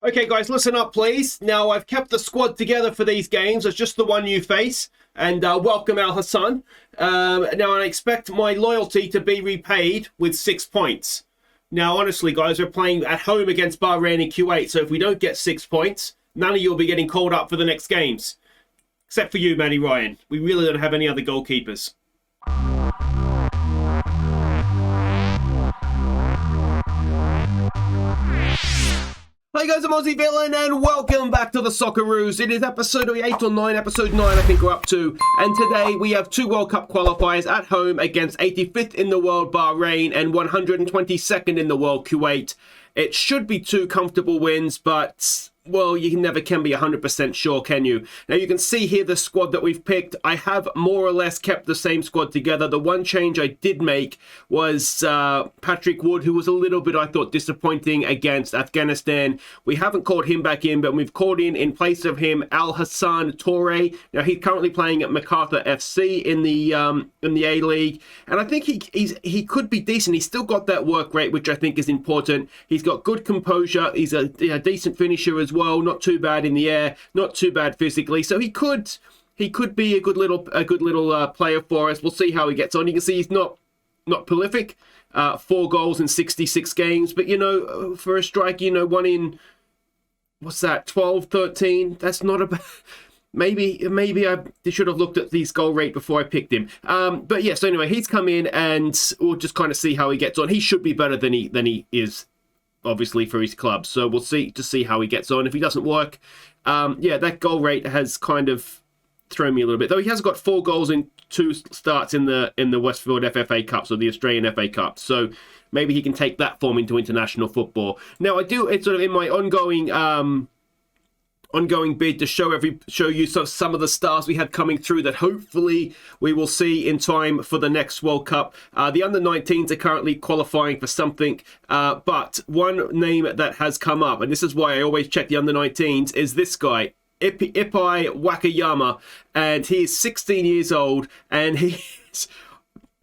Okay, guys, listen up, please. Now, I've kept the squad together for these games. It's just the one new face. And welcome, Al Hassan. Now, I expect my loyalty to be repaid with 6 points. Now, honestly, guys, we're playing at home against Bahrain and Kuwait. So if we don't get 6 points, none of you will be getting called up for the next games. Except for you, Matty Ryan. We really don't have any other goalkeepers. Hi guys, I'm Aussie Villain and welcome back to the Socceroos. It is episode 8 or 9, episode 9 I think we're up to. And today we have 2 World Cup qualifiers at home against 85th in the world Bahrain and 122nd in the world Kuwait. It should be 2 comfortable wins, but well, you never can be 100% sure, can you? Now you can see here the squad that we've picked. I have more or less kept the same squad together. The one change I did make was Patrick Wood, who was a little bit, I thought, disappointing against Afghanistan. We haven't called him back in, but we've called in place of him, Al Hassan Toure. Now he's currently playing at MacArthur FC in the A-League, and I think he could be decent. He's still got that work rate, which I think is important. He's got good composure. He's a decent finisher as well, not too bad in the air, not too bad physically. So he could be a good little player for us. We'll see how he gets on. You can see he's not prolific, 4 goals in 66 games, but you know, for a strike, you know, one in what's that, 12, 13. That's not a bad. Maybe I should have looked at his goal rate before I picked him. But yeah, so anyway, he's come in and we'll just kind of see how he gets on. He should be better than he is, obviously, for his club. So we'll see how he gets on. If he doesn't work, yeah, that goal rate has kind of thrown me a little bit. Though he has got 4 goals in 2 starts in the Westfield FFA Cup, so the Australian FA Cup. So maybe he can take that form into international football. Now it's sort of in my ongoing bid to show you sort of some of the stars we had coming through that hopefully we will see in time for the next World Cup. The under-19s are currently qualifying for something, but one name that has come up, and this is why I always check the under-19s, is this guy, Ipai Wakayama, and he is 16 years old, and he's...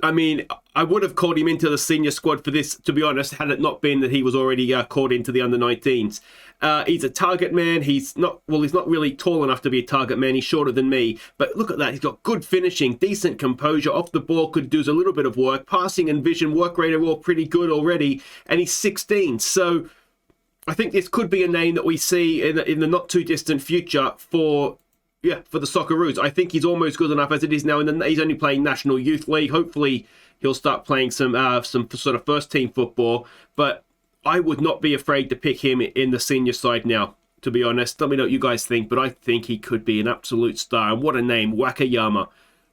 I mean, I would have called him into the senior squad for this, to be honest, had it not been that he was already called into the under-19s. He's a target man. He's not really tall enough to be a target man. He's shorter than me. But look at that. He's got good finishing, decent composure. Off the ball, could do a little bit of work. Passing and vision, work rate are all pretty good already. And he's 16. So I think this could be a name that we see in the not too distant future for the Socceroos. I think he's almost good enough as it is now. He's only playing National Youth League. Hopefully, he'll start playing some sort of first team football. But I would not be afraid to pick him in the senior side now, to be honest. Let me know what you guys think, but I think he could be an absolute star. And what a name, Wakayama.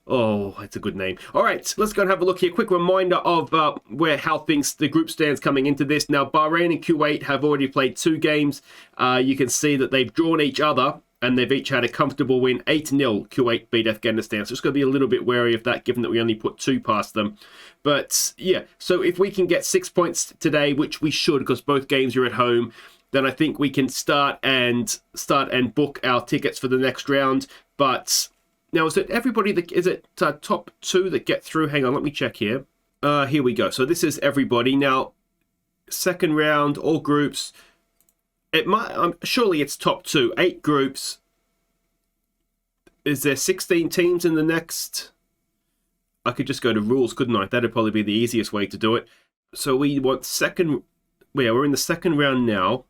Oh, that's a good name. All right, let's go and have a look here. Quick reminder of how the group stands coming into this. Now, Bahrain and Kuwait have already played 2 games. You can see that they've drawn each other, and they've each had a comfortable win. 8-0, Kuwait beat Afghanistan. So it's going to be a little bit wary of that, given that we only put 2 past them. But yeah, so if we can get 6 points today, which we should, because both games are at home, then I think we can start and book our tickets for the next round. But now, is it top 2 that get through? Hang on, let me check here. Here we go. So this is everybody. Now, second round, all groups. Surely it's top 2. 8 groups. Is there 16 teams in the next? I could just go to rules, couldn't I? That'd probably be the easiest way to do it. So we want we're in the second round now.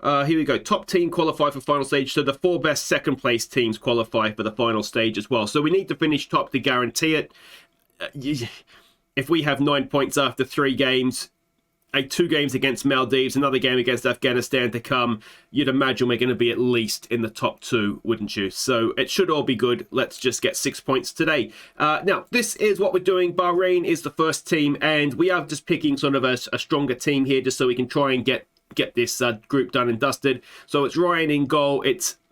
Here we go. Top team qualify for final stage. So the 4 best second place teams qualify for the final stage as well. So we need to finish top to guarantee it. If we have 9 points after 3 games, 2 games against Maldives, another game against Afghanistan to come, you'd imagine we're going to be at least in the top 2, wouldn't you? So it should all be good. Let's just get 6 points today. Now, this is what we're doing. Bahrain is the first team, and we are just picking sort of a stronger team here just so we can try and get this group done and dusted. So it's Ryan in goal.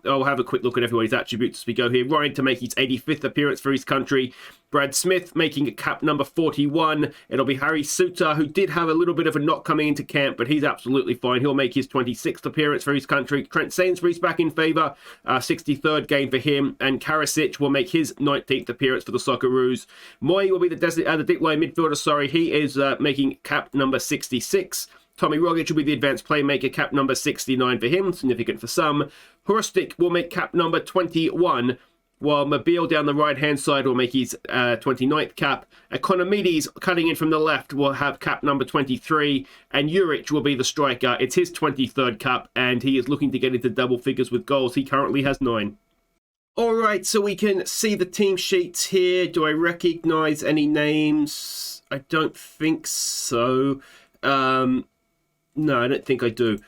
I'll have a quick look at everybody's attributes as we go here. Ryan to make his 85th appearance for his country. Brad Smith making a cap number 41. It'll be Harry Suter, who did have a little bit of a knock coming into camp, but he's absolutely fine. He'll make his 26th appearance for his country. Trent Sainsbury's back in favour. 63rd game for him. And Karasic will make his 19th appearance for the Socceroos. Moy will be the deep line midfielder. He is making cap number 66. Tommy Rogic will be the advanced playmaker, cap number 69 for him, significant for some. Hurustic will make cap number 21, while Mobile down the right-hand side will make his 29th cap. Economides, cutting in from the left, will have cap number 23, and Juric will be the striker. It's his 23rd cap, and he is looking to get into double figures with goals. He currently has 9. All right, so we can see the team sheets here. Do I recognize any names? I don't think so. No, I don't think I do.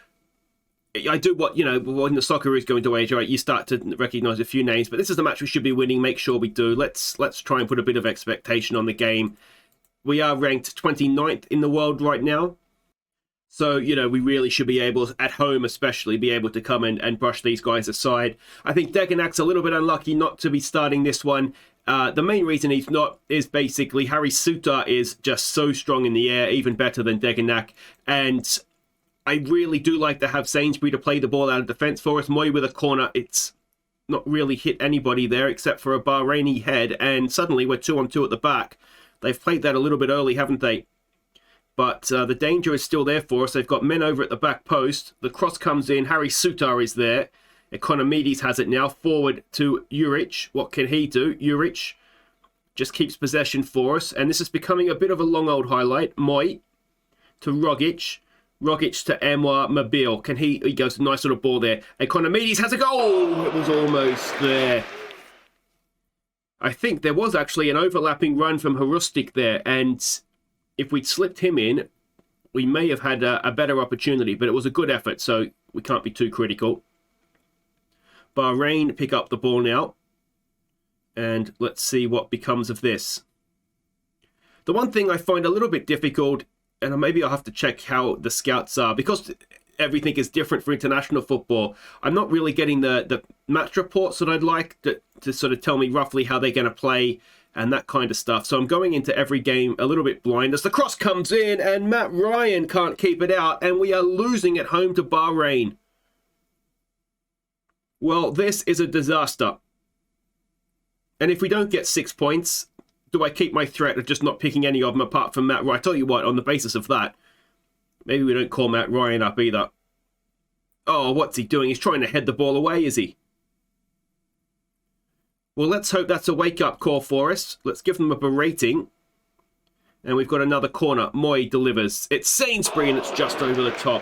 I do what, you know, when the Socceroos go into age, right, you start to recognise a few names, but this is the match we should be winning. Make sure we do. Let's try and put a bit of expectation on the game. We are ranked 29th in the world right now. So, you know, we really should be able, at home especially, be able to come and brush these guys aside. I think Deganak's a little bit unlucky not to be starting this one. The main reason he's not is basically Harry Suter is just so strong in the air, even better than Deganak. And I really do like to have Sainsbury to play the ball out of defence for us. Moy with a corner, it's not really hit anybody there except for a Bahraini head, and suddenly we're 2-on-2 at the back. They've played that a little bit early, haven't they? But the danger is still there for us. They've got men over at the back post. The cross comes in. Harry Suter is there. Economides has it now. Forward to Juric. What can he do? Juric just keeps possession for us, and this is becoming a bit of a long old highlight. Moy to Rogic. Rogic to Emwa Mobile. Can he goes a nice little ball there. Economides has a goal. It was almost there. I think there was actually an overlapping run from Hurustic there, and if we'd slipped him in, we may have had a better opportunity, but it was a good effort, so we can't be too critical. Bahrain pick up the ball now, and let's see what becomes of this. The one thing I find a little bit difficult, and maybe I'll have to check how the scouts are, because everything is different for international football. I'm not really getting the match reports that I'd like to sort of tell me roughly how they're going to play and that kind of stuff. So I'm going into every game a little bit blind as the cross comes in and Matt Ryan can't keep it out, and we are losing at home to Bahrain. Well, this is a disaster. And if we don't get 6 points, do I keep my threat of just not picking any of them apart from Matt Ryan? I tell you what, on the basis of that, maybe we don't call Matt Ryan up either. Oh, what's he doing? He's trying to head the ball away, is he? Well, let's hope that's a wake-up call for us. Let's give them a berating. And we've got another corner. Moy delivers. It's Sainsbury, and it's just over the top.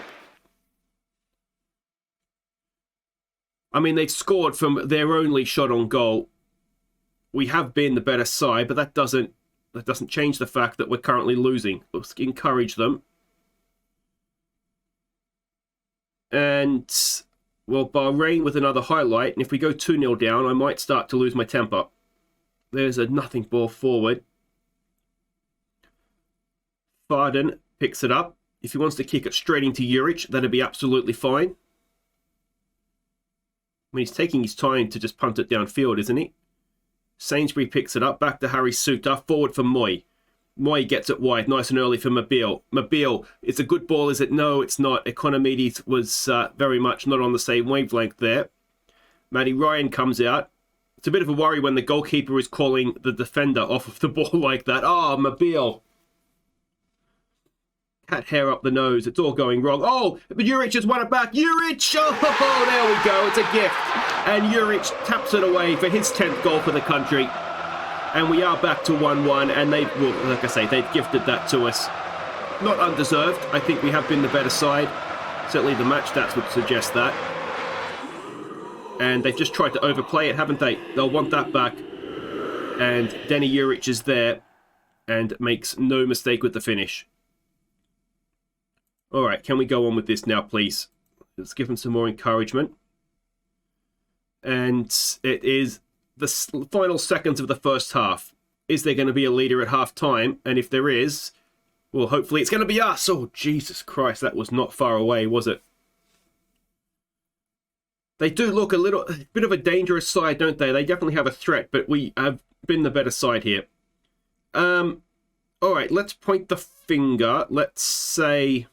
I mean, they've scored from their only shot on goal. We have been the better side, but that doesn't change the fact that we're currently losing. Let's encourage them. And, well, Bahrain with another highlight. And if we go 2-0 down, I might start to lose my temper. There's a nothing ball forward. Farden picks it up. If he wants to kick it straight into Juric, that'd be absolutely fine. I mean, he's taking his time to just punt it downfield, isn't he? Sainsbury picks it up, back to Harry Suter, forward for Moy. Moy gets it wide, nice and early for Mobile. Mobile, it's a good ball, is it? No, it's not. Economides was very much not on the same wavelength there. Matty Ryan comes out. It's a bit of a worry when the goalkeeper is calling the defender off of the ball like that. Ah, Mobile. Cat hair up the nose. It's all going wrong. Oh, but Juric has won it back. Juric! Oh, there we go. It's a gift. And Juric taps it away for his 10th goal for the country. And we are back to 1-1. And they, well, like I say, they've gifted that to us. Not undeserved. I think we have been the better side. Certainly the match stats would suggest that. And they've just tried to overplay it, haven't they? They'll want that back. And Denny Juric is there and makes no mistake with the finish. All right, can we go on with this now, please? Let's give them some more encouragement. And it is the final seconds of the first half. Is there going to be a leader at half-time? And if there is, well, hopefully it's going to be us. Oh, Jesus Christ, that was not far away, was it? They do look a bit of a dangerous side, don't they? They definitely have a threat, but we have been the better side here. All right, let's point the finger. Let's say,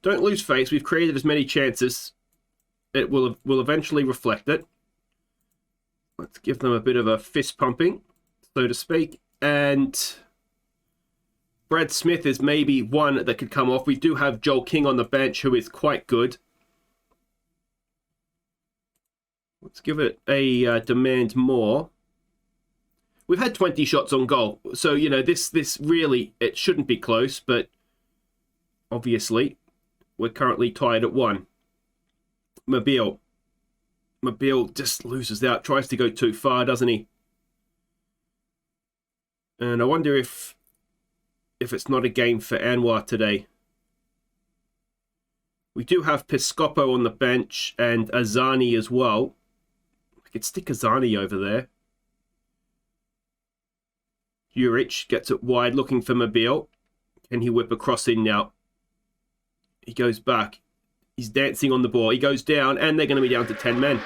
don't lose face. We've created as many chances. It will eventually reflect it. Let's give them a bit of a fist pumping, so to speak. And Brad Smith is maybe one that could come off. We do have Joel King on the bench, who is quite good. Let's give it a demand more. We've had 20 shots on goal. So, you know, this really, it shouldn't be close. But obviously, we're currently tied at 1. Mobile just loses out. Tries to go too far, doesn't he? And I wonder if it's not a game for Anwar today. We do have Piscopo on the bench and Azani as well. I could stick Azani over there. Juric gets it wide, looking for Mobile. Can he whip a cross in now? He goes back. He's dancing on the ball. He goes down, and they're going to be down to 10 men.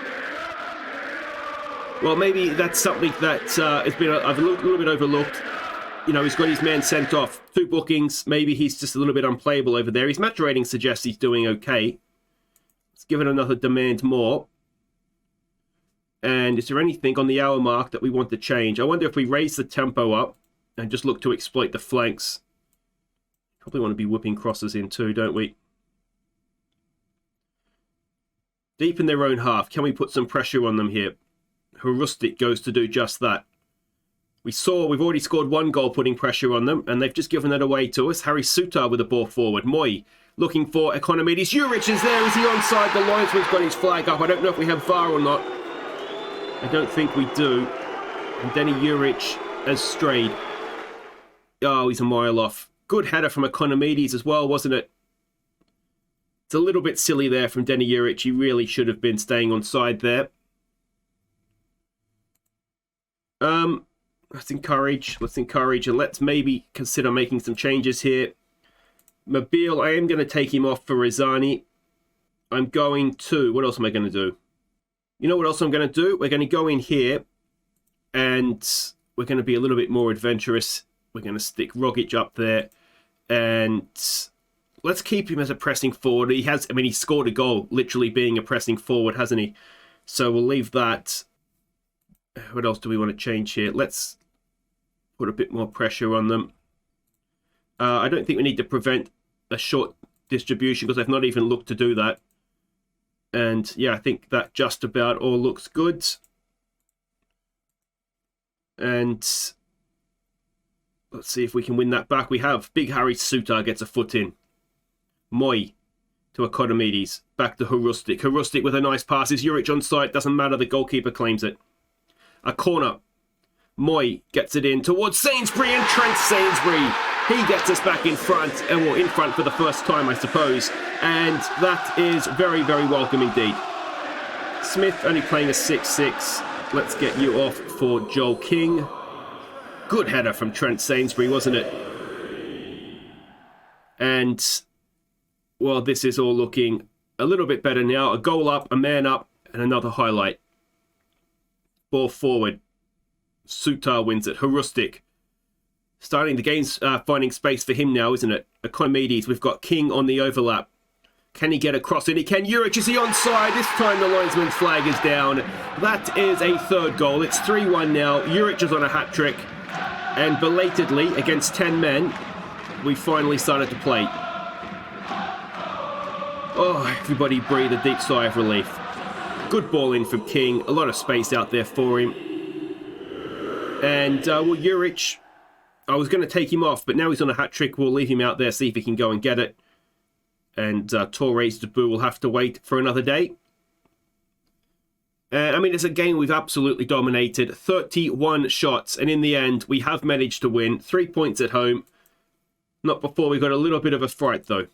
Well, maybe that's something that has been a little bit overlooked. You know, he's got his man sent off. 2 bookings. Maybe he's just a little bit unplayable over there. His match rating suggests he's doing okay. Let's give it another demand more. And is there anything on the hour mark that we want to change? I wonder if we raise the tempo up and just look to exploit the flanks. Probably want to be whipping crosses in too, don't we? Deep in their own half. Can we put some pressure on them here? Hrustic goes to do just that. We've already scored 1 goal putting pressure on them, and they've just given it away to us. Harry Sutar with a ball forward. Moy looking for Economides. Juric is there. Is he onside? The linesman's got his flag up. I don't know if we have VAR or not. I don't think we do. And Denny Juric has strayed. Oh, he's a mile off. Good header from Economides as well, wasn't it? It's a little bit silly there from Denny Juric. He really should have been staying on side there. Let's encourage, and let's maybe consider making some changes here. Mobile, I am going to take him off for Rizani. I'm going to, what else am I going to do? You know what else I'm going to do? We're going to go in here, and we're going to be a little bit more adventurous. We're going to stick Rogic up there, and let's keep him as a pressing forward. He scored a goal, literally being a pressing forward, hasn't he? So we'll leave that. What else do we want to change here? Let's put a bit more pressure on them. I don't think we need to prevent a short distribution because I've not even looked to do that. And yeah, I think that just about all looks good. And let's see if we can win that back. We have. Big Harry Sutar gets a foot in. Moy to Economides. Back to Hrustic. Hrustic with a nice pass. Is Juric on site? Doesn't matter. The goalkeeper claims it. A corner. Moy gets it in towards Sainsbury, and Trent Sainsbury. He gets us back in front, and we're in front for the first time, I suppose. And that is very, very welcome indeed. Smith only playing a 6-6. Let's get you off for Joel King. Good header from Trent Sainsbury, wasn't it? And, well, this is all looking a little bit better now. A goal up, a man up, and another highlight. Ball forward. Sutar wins it. Hrustic. Starting the game's finding space for him now, isn't it? Economides, we've got King on the overlap. Can he get across it? He can. Juric, is he onside? This time the linesman's flag is down. That is a 3rd goal. It's 3-1 now. Juric is on a hat-trick. And belatedly, against 10 men, we finally started to play. Oh, everybody breathe a deep sigh of relief. Good ball in from King. A lot of space out there for him. And, well, Juric, I was going to take him off, but now he's on a hat-trick. We'll leave him out there, see if he can go and get it. And Torres Debut will have to wait for another day. I mean, it's a game we've absolutely dominated. 31 shots, and in the end, we have managed to win. 3 points at home. Not before we got a little bit of a fright, though.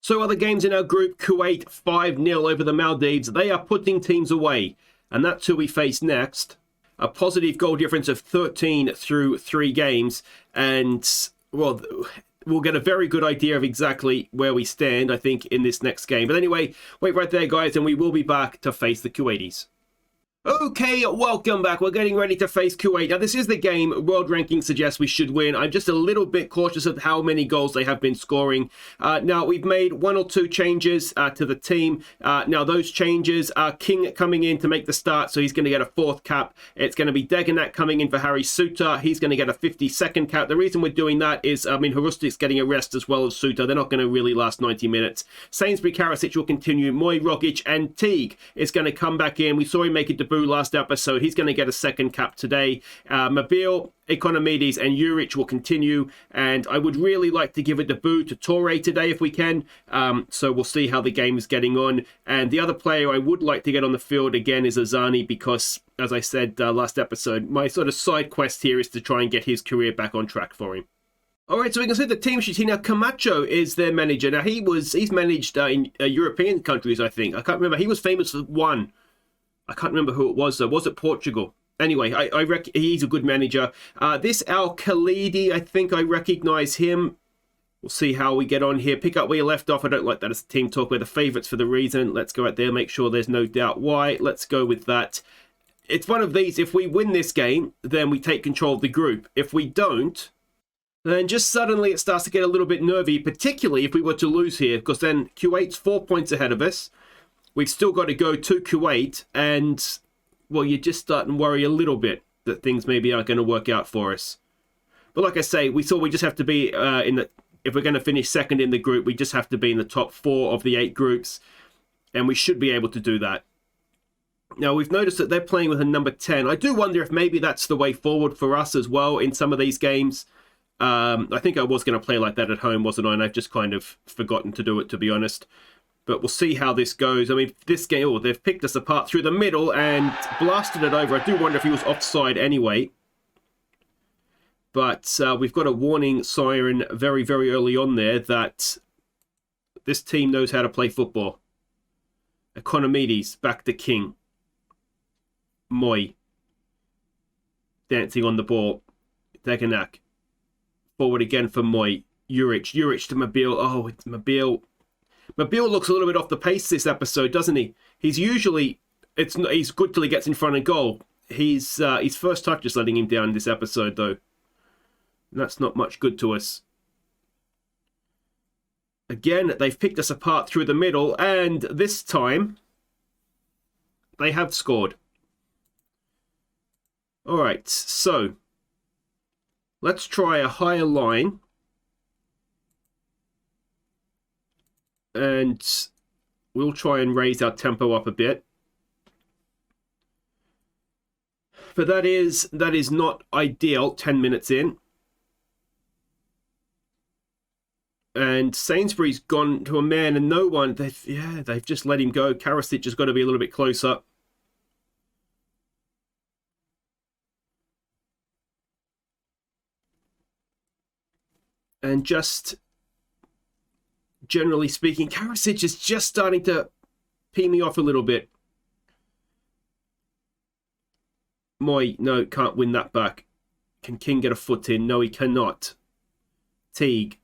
So other games in our group, Kuwait 5-0 over the Maldives. They are putting teams away, and that's who we face next. A positive goal difference of 13 through 3 games, and, well, we'll get a very good idea of exactly where we stand, I think, in this next game. But anyway, wait right there, guys, and we will be back to face the Kuwaitis. Okay, welcome back. We're getting ready to face Kuwait. Now, this is the game world ranking suggests we should win. I'm just a little bit cautious of how many goals they have been scoring. Now, we've made one or two changes to the team. Now, those changes are King coming in to make the start, so he's going to get a 4th cap. It's going to be Deganak coming in for Harry Suter. He's going to get a 52nd cap. The reason we're doing that is, Harustic's getting a rest as well as Suter. They're not going to really last 90 minutes. Sainsbury, Karasic will continue. Moy, Rogic, and Teague is going to come back in. We saw him make a debut last episode. He's going to get a 2nd cap today. Mobile, Economides, and Juric will continue, and I would really like to give a debut to Torre today if we can. So we'll see how the game is getting on. And the other player I would like to get on the field again is Azani, because, as I said last episode, my sort of side quest here is to try and get his career back on track for him. All right, so we can see the team sheet here. Now, Camacho is their manager. Now, he's managed in European countries, I think. I can't remember. He was famous for one. I can't remember who it was, though. Was it Portugal? Anyway, I reckon he's a good manager. This Al Khalidi, I think I recognise him. We'll see how we get on here. Pick up where you left off. I don't like that as a team talk. We're the favourites for the reason. Let's go out there, make sure there's no doubt why. Let's go with that. It's one of these. If we win this game, then we take control of the group. If we don't, then just suddenly it starts to get a little bit nervy, particularly if we were to lose here, because then Kuwait's 4 points ahead of us. We've still got to go to Kuwait, and, well, you just start and worry a little bit that things maybe aren't going to work out for us. But like I say, we just have to be if we're going to finish 2nd in the group, we just have to be in the top 4 of the 8 groups, and we should be able to do that. Now, we've noticed that they're playing with a number 10. I do wonder if maybe that's the way forward for us as well in some of these games. I think I was going to play like that at home, wasn't I? And I've just kind of forgotten to do it, to be honest. But we'll see how this goes. I mean, this game, they've picked us apart through the middle and blasted it over. I do wonder if he was offside anyway. But we've got a warning siren very, very early on there that this team knows how to play football. Economides, back to King. Moy. Dancing on the ball. Deganak. Forward again for Moy. Juric to Mobile. Oh, it's Mobile. Mobile looks a little bit off the pace this episode, doesn't he? He's good till he gets in front of goal. His first touch is letting him down this episode, though. That's not much good to us. Again, they've picked us apart through the middle, and this time they have scored. All right, so let's try a higher line. And we'll try and raise our tempo up a bit. But that is not ideal 10 minutes in. And Sainsbury's gone to a man and no one. They've just let him go. Karasic has got to be a little bit closer. And just generally speaking, Karasic is just starting to pee me off a little bit. Moy, no, can't win that back. Can King get a foot in? No, he cannot. Teague.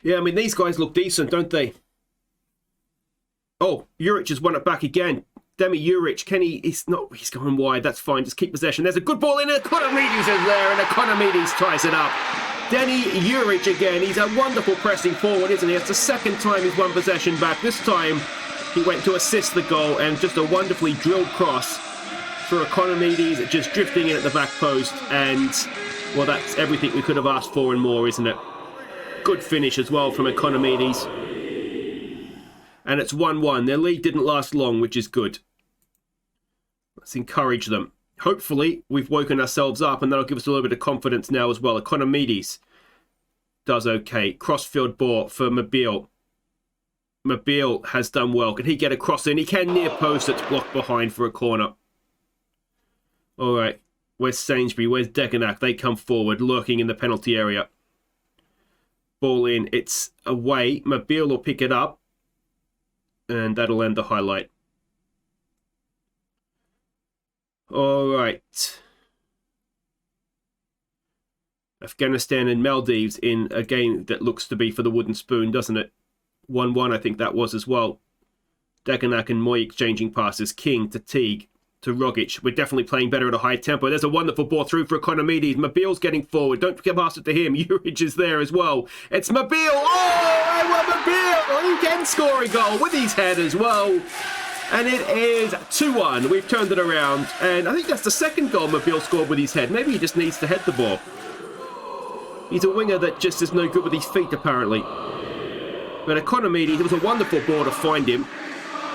Yeah, I mean, these guys look decent, don't they? Oh, Juric has won it back again. Demi Juric, he's going wide, that's fine, just keep possession. There's a good ball in, Economides is there, and Economides ties it up. Denny Juric again, he's a wonderful pressing forward, isn't he? It's the 2nd time he's won possession back. This time, he went to assist the goal, and just a wonderfully drilled cross for Economides, just drifting in at the back post, and, well, that's everything we could have asked for and more, isn't it? Good finish as well from Economides. And it's 1-1. Their lead didn't last long, which is good. Let's encourage them. Hopefully, we've woken ourselves up, and that'll give us a little bit of confidence now as well. Economides does okay. Crossfield ball for Mobile. Mobile has done well. Can he get a cross in? He can, near post. It's blocked behind for a corner. All right. Where's Sainsbury? Where's Deganak? They come forward, lurking in the penalty area. Ball in. It's away. Mobile will pick it up. And that'll end the highlight. All right. Afghanistan and Maldives in a game that looks to be for the wooden spoon, doesn't it? 1-1, I think that was as well. Dagenak and Moy exchanging passes. King to Teague to Rogic. We're definitely playing better at a high tempo. There's a wonderful ball through for Economides. Mobile's getting forward. Don't get past it to him. Juric is there as well. It's Mobile. Oh, I love Mobile. He can score a goal with his head as well. And it is 2-1. We've turned it around. And I think that's the second goal Mobile scored with his head. Maybe he just needs to head the ball. He's a winger that just is no good with his feet, apparently. But Economides, it was a wonderful ball to find him.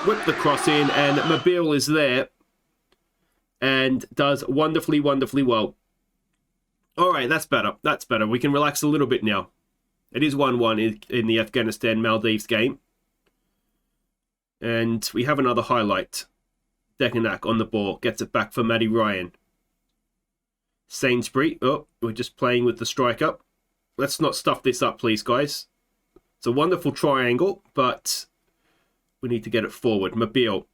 Whip the cross in, and Mobile is there. And does wonderfully, wonderfully well. All right, that's better. That's better. We can relax a little bit now. It is 1-1 in the Afghanistan-Maldives game. And we have another highlight. Dagenak on the ball. Gets it back for Matty Ryan. Sainsbury. Oh, we're just playing with the striker. Let's not stuff this up, please, guys. It's a wonderful triangle, but we need to get it forward. Mobile.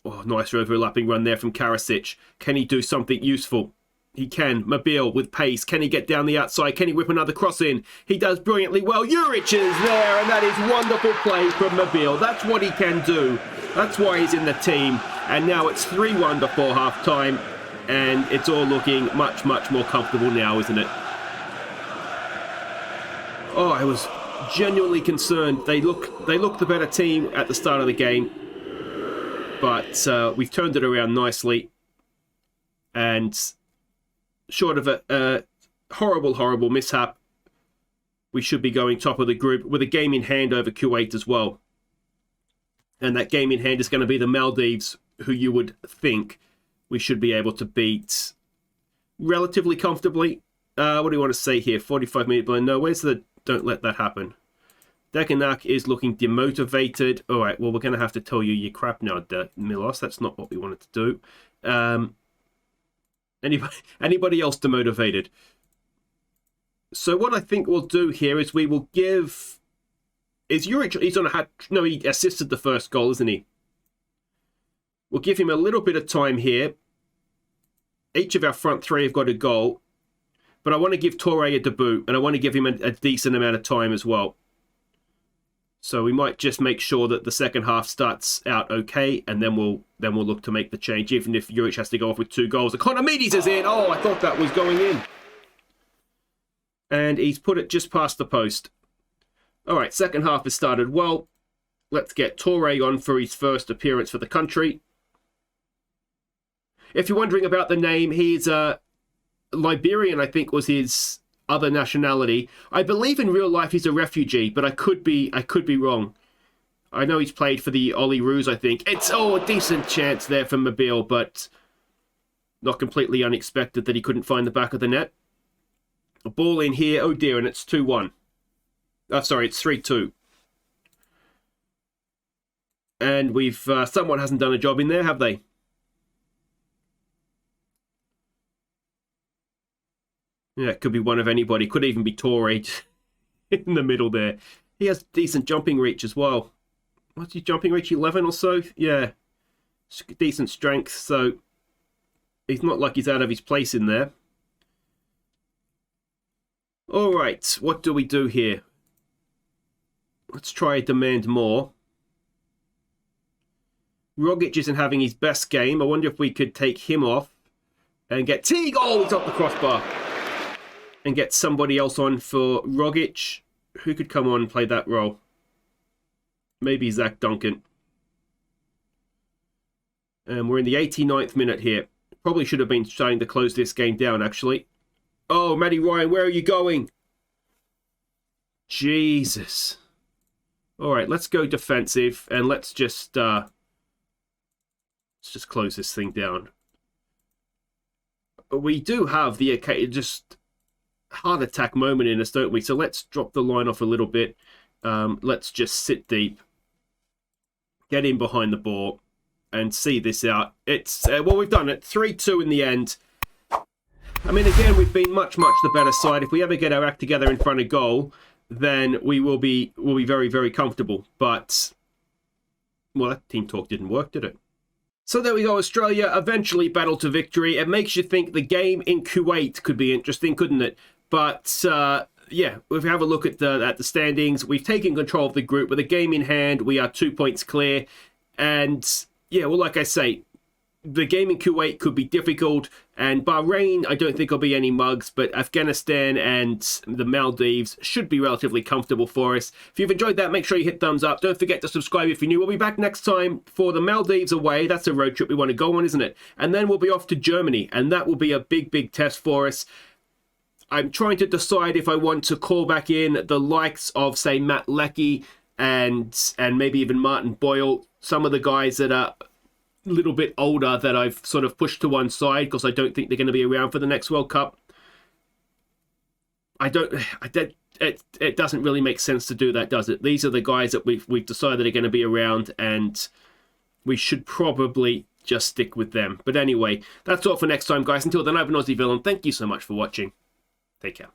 Oh, nice overlapping run there from Karasic. Can he do something useful? He can. Mobile with pace. Can he get down the outside? Can he whip another cross in? He does brilliantly well. Juric is there, and that is wonderful play from Mobile. That's what he can do. That's why he's in the team. And now it's 3-1 before half-time, and it's all looking much, much more comfortable now, isn't it? Oh, I was genuinely concerned. They look the better team at the start of the game. But we've turned it around nicely. And short of a horrible, horrible mishap, we should be going top of the group with a game in hand over Kuwait as well. And that game in hand is going to be the Maldives, who you would think we should be able to beat relatively comfortably. What do you want to say here? 45-minute blind. No, where's the... Don't let that happen. Dagenak is looking demotivated. All right, well, we're going to have to tell you your crap now, Milos. That's not what we wanted to do. Anybody else demotivated? So what I think we'll do here is we will give... Is Juric... He's on a hat... No, he assisted the first goal, isn't he? We'll give him a little bit of time here. Each of our front three have got a goal. But I want to give Torre a debut, and I want to give him a decent amount of time as well. So we might just make sure that the second half starts out okay, and then we'll look to make the change, even if Juric has to go off with 2 goals. Economides is in! Oh, I thought that was going in. And he's put it just past the post. All right, second half has started well. Let's get Torre on for his first appearance for the country. If you're wondering about the name, he's Liberian, I think, was his other nationality. I believe in real life he's a refugee, but I could be wrong. I know he's played for the Socceroos, I think. It's a decent chance there for Mobile, but not completely unexpected that he couldn't find the back of the net. A ball in here. Oh dear, and it's 2-1. Sorry, it's 3-2. And we've someone hasn't done a job in there, have they? Yeah, it could be one of anybody. Could even be Torre in the middle there. He has decent jumping reach as well. What's his jumping reach? 11 or so? Yeah. Decent strength, so he's not like he's out of his place in there. All right, what do we do here? Let's try demand more. Rogic isn't having his best game. I wonder if we could take him off and get Teague. Oh, he's off the crossbar. And get somebody else on for Rogic. Who could come on and play that role? Maybe Zach Duncan. And we're in the 89th minute here. Probably should have been trying to close this game down, actually. Oh, Matty Ryan, where are you going? Jesus. All right, let's go defensive, and let's just close this thing down. We do have the just heart attack moment in us, don't we? So let's drop the line off a little bit. Let's just sit deep, get in behind the ball, and see this out. It's well, we've done it. 3-2 in the end. I mean, again, we've been much the better side. If we ever get our act together in front of goal, then we'll be very, very comfortable. But well, that team talk didn't work, did it? So there we go, Australia eventually battled to victory. It makes you think the game in Kuwait could be interesting, couldn't it? But yeah, if we have a look at the standings, we've taken control of the group with a game in hand. We are 2 points clear. And yeah, well, like I say, the game in Kuwait could be difficult, and Bahrain, I don't think there'll be any mugs, but Afghanistan and the Maldives should be relatively comfortable for us. If you've enjoyed that, make sure you hit thumbs up. Don't forget to subscribe if you're new. We'll be back next time for the Maldives away. That's a road trip we want to go on, isn't it? And then we'll be off to Germany, and that will be a big, big test for us. I'm trying to decide if I want to call back in the likes of, say, Matt Leckie and maybe even Martin Boyle, some of the guys that are little bit older that I've sort of pushed to one side because I don't think they're going to be around for the next World Cup. It doesn't really make sense to do that, does it? These are the guys that we've decided are going to be around, and we should probably just stick with them. But anyway, that's all for next time, guys. Until then, I've been Aussie Villain. Thank you so much for watching. Take care.